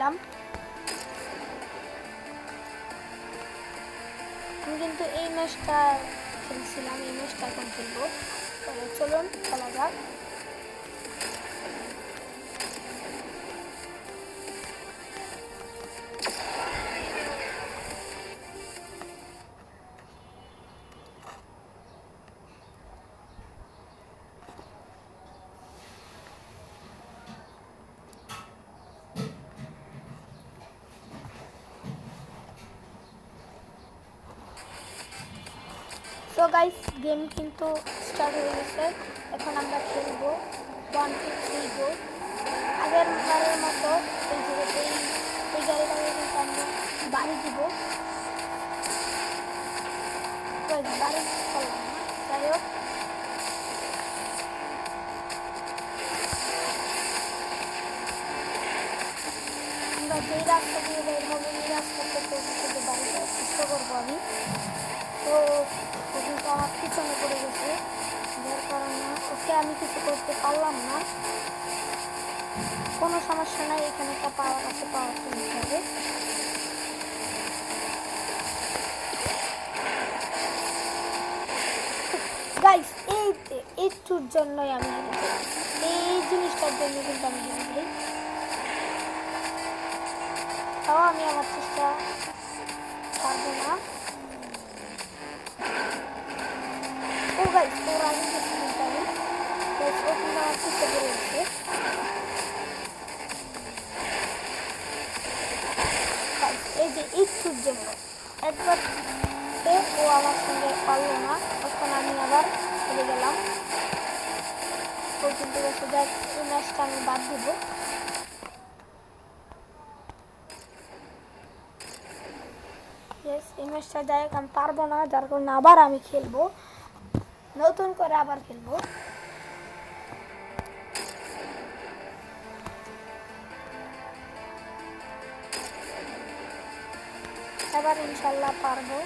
খেলছিলাম। আমি কিন্তু এই ম্যাচটা খেলছিলাম, এই ম্যাচটা এখন খেলবো। তাহলে চলুন খেলা যাক। তো গাইস গেম কিন্তু স্টার্ট হয়ে গেছে। এখন আমরা খেলবো 1 2 3 গো। আগের বারের মতো এই গাড়িটাকে কিন্তু আমরা বাড়ি দিব। বাড়ি করলাম না, যাই হোক আমরা যেই রাস্তা দিয়ে বের হবো এই রাস্তা থেকে বাড়ি যাওয়ার চেষ্টা করবো আমি। তো ও কিন্তু আমার পিছনে পড়ে গেছে, যার কারণে ওকে আমি কিছু করতে পারলাম না। কোনো সমস্যা নাই, এখানে একটা পাওয়ার আছে, পাওয়ার কিনতে হবে। গাইস এইটুর জন্যই আমি হেরে যাই, এই জিনিসটার জন্য কিন্তু আমি হেরে যাই। তাও আমি আমার চেষ্টা ছাড়বো না। ও গাইস ওর আগে গেছি কিন্তু আমি, গাইস ও কিন্তু আমার পিছিয়ে পড়ে গেছে। এই যে একটুর জন্য একবার ও আমার সঙ্গে পারলো না, তখন আমি আবার হেরে গেলাম। ও কিন্তু বলছে যাক এই ম্যাচটা আমি বাদ দিব। এই ম্যাচটা যাই হোক আমি পারবো না, যার কারণে আবার আমি খেলবো, নতুন করে আবার খেলবো। এবার ইনশাল্লাহ পারবো।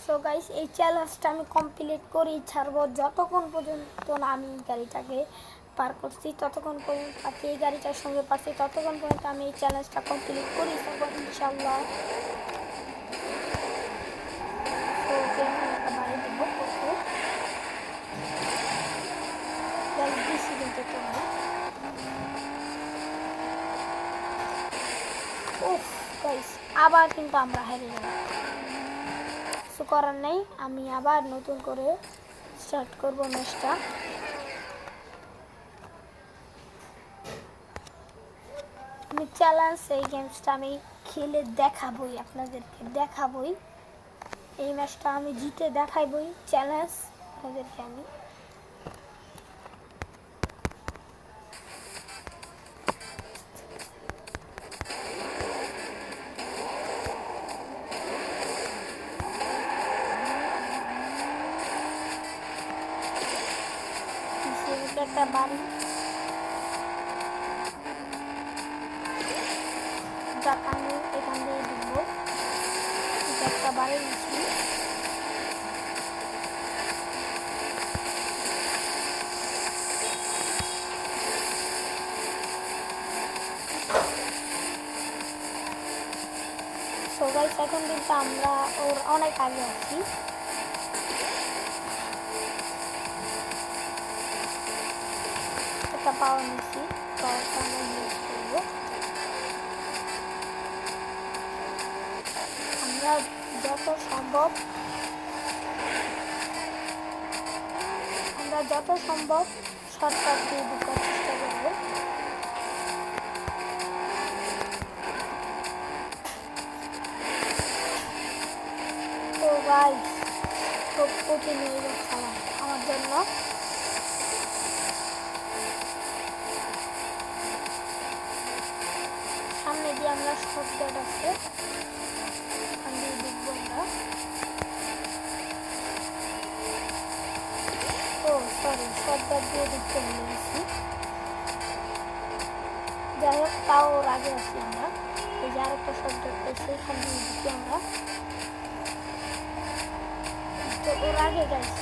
সো গাইস এই চ্যালেঞ্জটা আমি কমপ্লিট করেই ছাড়বো, যতক্ষণ পর্যন্ত না আমি গাড়িটাকে পার করছি, ততক্ষণ পর্যন্ত এই গাড়িটার সঙ্গে পারছি, ততক্ষণ পর্যন্ত আমি এই চ্যালেঞ্জটা কমপ্লিট করেই ছাড়বো ইনশাল্লাহ। তো ওকে এখন একটা বাড়ি দেবো, দিচ্ছি কিন্তু তোমরা। উফ গাইস আবার কিন্তু আমরা হেরে গেলাম, কিছু করার নেই, আমি আবার নতুন করে স্টার্ট করবো ম্যাচটা। আমি চ্যালেঞ্জ এই গেমসটা আমি খেলে দেখাবই, আপনাদেরকে দেখাবই, এই ম্যাচটা আমি জিতে দেখাইবই, চ্যালেঞ্জ আপনাদেরকে আমি। একটা বাড়ি যাক আমি এখান দিয়ে ঢুকবো, একটা বাড়ি নিচ্ছি। সো গাইস এখন কিন্তু আমরা ওর অনেক আগে আছি। একটা পাওয়ার নিচ্ছি, পাওয়ারটা আমরা ইউজ করবো। আমরা যত সম্ভব শর্টকাট দিয়ে ঢোকার চেষ্টা করবো। তো গাইস খুব কঠিন হয়ে যাচ্ছে আমার জন্য। সামনে দিয়ে আমরা শর্টকাট আছে, এখান দিয়ে ঢুকবো আমরা। ও সরি শর্টকাট দিয়ে ঢুকতে ভুলে গেছি। যাই হোক তাও ওর আগে আসি আমরা। এই যে আরেকটা শব্দ সেইখান দিয়ে ঢুকি আমরা, তো ওর আগে গাইস।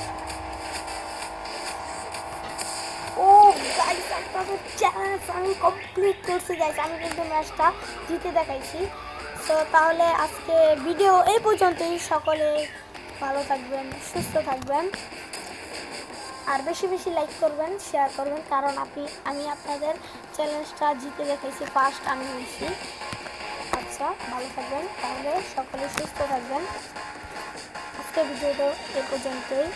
ও গাইস আপনাদের চ্যালেঞ্জ আমি কমপ্লিট করছি গাইস, আমি কিন্তু ম্যাচটা জিতে দেখাইছি। তো তাহলে আজকে ভিডিও এই পর্যন্তই। সকলে ভালো থাকবেন, সুস্থ থাকবেন, আর বেশি বেশি লাইক করবেন, শেয়ার করবেন, কারণ আমি আপনাদের চ্যালেঞ্জটা জিতে দেখাইছি, ফার্স্ট আমি হয়েছি। আচ্ছা ভালো থাকবেন, তাহলে সকলে সুস্থ থাকবেন। আজকে ভিডিওটা এ পর্যন্তই।